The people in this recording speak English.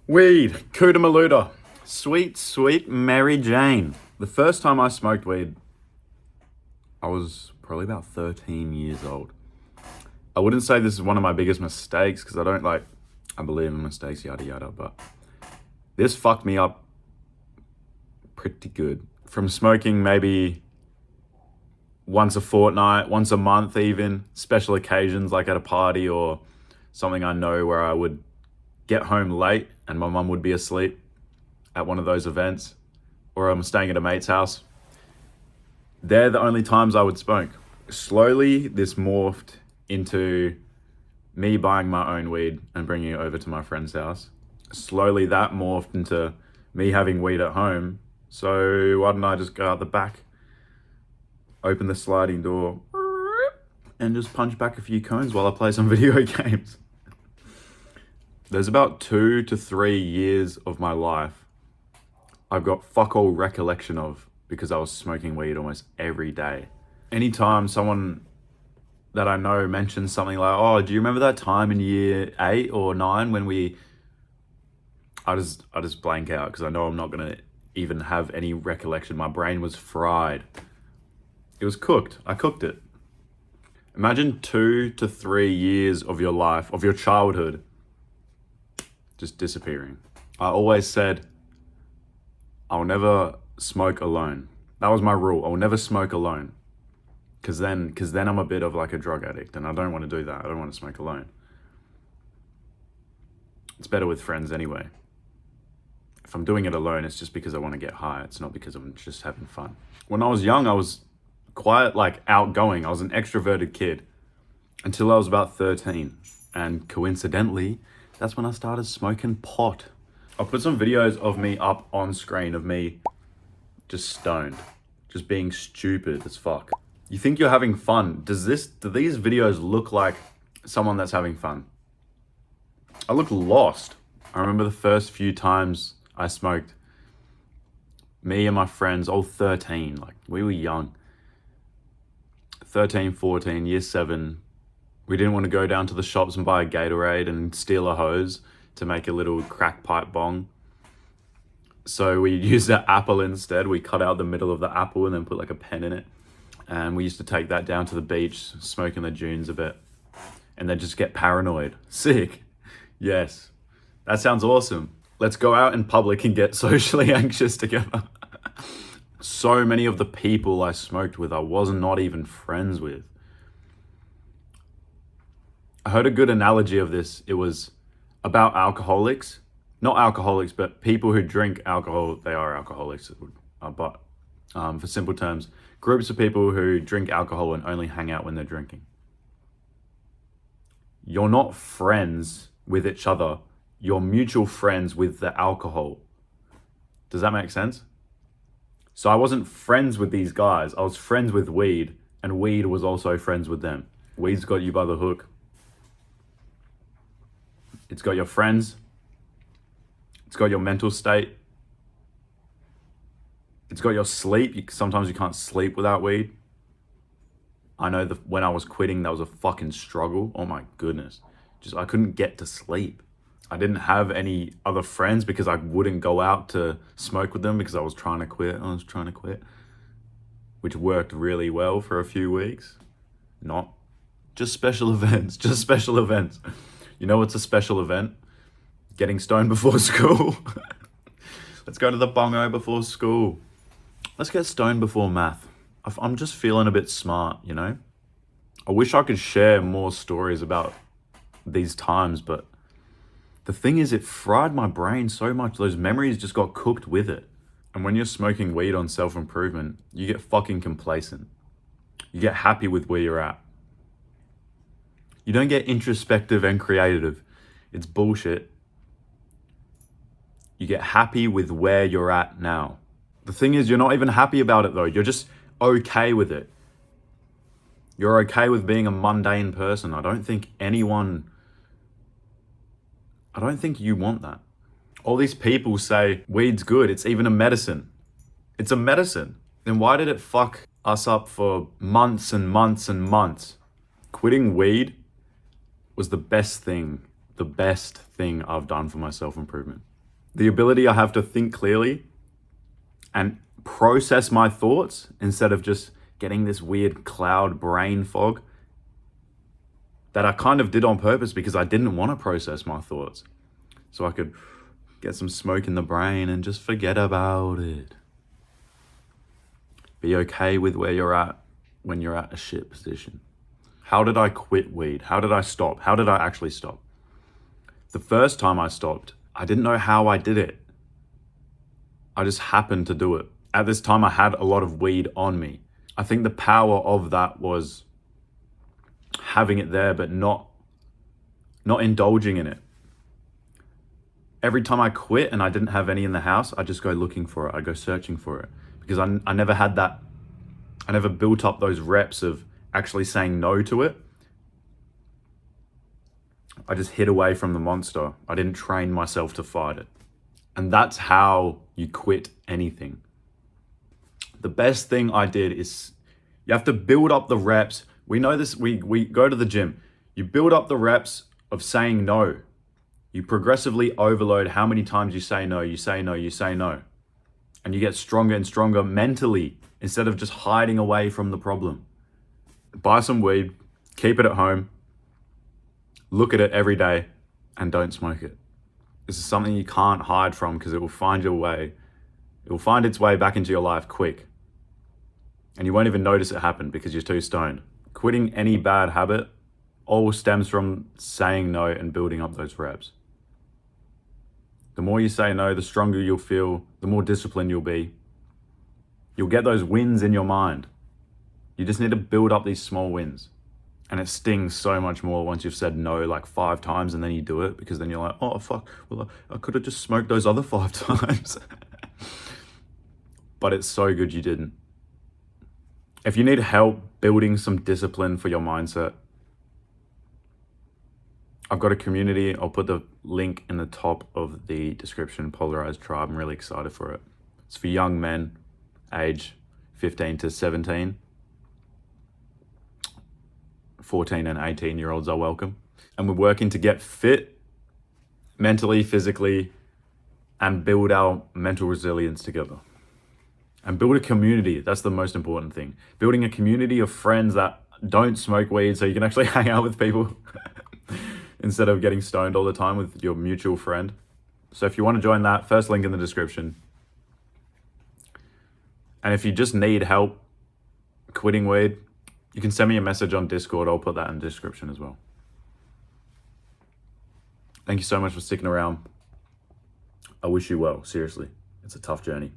Weed, Kuda Maluda. Sweet, sweet Mary Jane. The first time I smoked weed, I was probably about 13 years old. I wouldn't say this is one of my biggest mistakes because I believe in mistakes, yada yada, but this fucked me up pretty good. From smoking maybe once a fortnight, once a month even, special occasions like at a party or something I know where I would get home late and my mum would be asleep at one of those events, or I'm staying at a mate's house. They're the only times I would smoke. Slowly, this morphed into me buying my own weed and bringing it over to my friend's house. Slowly, that morphed into me having weed at home. So why don't I just go out the back, open the sliding door, and just punch back a few cones while I play some video games. There's about 2 to 3 years of my life I've got fuck all recollection of because I was smoking weed almost every day. Anytime someone that I know mentions something like, oh, do you remember that time in year 8 or 9 when I just blank out because I know I'm not gonna even have any recollection. My brain was fried. It was cooked. I cooked it. Imagine 2 to 3 years of your life, of your childhood, just disappearing. I always said, I'll never smoke alone. That was my rule. I'll never smoke alone. Cause then I'm a bit of like a drug addict and I don't want to do that. I don't want to smoke alone. It's better with friends anyway. If I'm doing it alone, it's just because I want to get high. It's not because I'm just having fun. When I was young, I was quite like outgoing. I was an extroverted kid until I was about 13. And coincidentally, that's when I started smoking pot. I'll put some videos of me up on screen of me just stoned, just being stupid as fuck. You think you're having fun. Do these videos look like someone that's having fun? I look lost. I remember the first few times I smoked, me and my friends, all 13, like we were young. 13, 14, year 7. We didn't want to go down to the shops and buy a Gatorade and steal a hose to make a little crack pipe bong. So we used an apple instead. We cut out the middle of the apple and then put like a pen in it. And we used to take that down to the beach, smoke in the dunes a bit, and then just get paranoid. Sick. Yes. That sounds awesome. Let's go out in public and get socially anxious together. So many of the people I smoked with, I was not even friends with. I heard a good analogy of this. It was about alcoholics. Not alcoholics, but people who drink alcohol. They are alcoholics. But for simple terms, groups of people who drink alcohol and only hang out when they're drinking. You're not friends with each other. You're mutual friends with the alcohol. Does that make sense? So I wasn't friends with these guys. I was friends with weed, and weed was also friends with them. Weed's got you by the hook. It's got your friends. It's got your mental state. It's got your sleep. Sometimes you can't sleep without weed. I know when I was quitting, that was a fucking struggle. Oh my goodness. I couldn't get to sleep. I didn't have any other friends because I wouldn't go out to smoke with them because I was trying to quit. Which worked really well for a few weeks. Not just special events, You know what's a special event? Getting stoned before school. Let's go to the bongo before school. Let's get stoned before math. I'm just feeling a bit smart, you know? I wish I could share more stories about these times, but the thing is, it fried my brain so much. Those memories just got cooked with it. And when you're smoking weed on self-improvement, you get fucking complacent. You get happy with where you're at. You don't get introspective and creative. It's bullshit. You get happy with where you're at now. The thing is, you're not even happy about it though. You're just okay with it. You're okay with being a mundane person. I don't think you want that. All these people say weed's good. It's even a medicine. It's a medicine. Then why did it fuck us up for months and months and months? Quitting weed was the best thing I've done for my self-improvement. The ability I have to think clearly and process my thoughts instead of just getting this weird cloud brain fog that I kind of did on purpose because I didn't want to process my thoughts. So I could get some smoke in the brain and just forget about it. Be okay with where you're at when you're at a shit position. How did I quit weed? How did I stop? How did I actually stop? The first time I stopped, I didn't know how I did it. I just happened to do it. At this time, I had a lot of weed on me. I think the power of that was having it there, but not indulging in it. Every time I quit and I didn't have any in the house, I just go looking for it. I go searching for it because I never had that. I never built up those reps of actually saying no to it. I just hid away from the monster. I didn't train myself to fight it. And that's how you quit anything. The best thing I did is you have to build up the reps. We know this, we go to the gym. You build up the reps of saying no. You progressively overload how many times you say no, you say no, you say no. And you get stronger and stronger mentally instead of just hiding away from the problem. Buy some weed, keep it at home, look at it every day, and don't smoke it. This is something you can't hide from because it will find your way. It will find its way back into your life quick. And you won't even notice it happen because you're too stoned. Quitting any bad habit all stems from saying no and building up those reps. The more you say no, the stronger you'll feel, the more disciplined you'll be. You'll get those wins in your mind. You just need to build up these small wins. And it stings so much more once you've said no like 5 times and then you do it because then you're like, oh fuck, well I could have just smoked those other 5 times. But it's so good you didn't. If you need help building some discipline for your mindset, I've got a community. I'll put the link in the top of the description, Polarized Tribe. I'm really excited for it. It's for young men, age 15 to 17. 14 and 18-year-olds are welcome. And we're working to get fit mentally, physically, and build our mental resilience together. And build a community. That's the most important thing. Building a community of friends that don't smoke weed so you can actually hang out with people instead of getting stoned all the time with your mutual friend. So if you want to join that, first link in the description. And if you just need help quitting weed, you can send me a message on Discord. I'll put that in the description as well. Thank you so much for sticking around. I wish you well, seriously. It's a tough journey.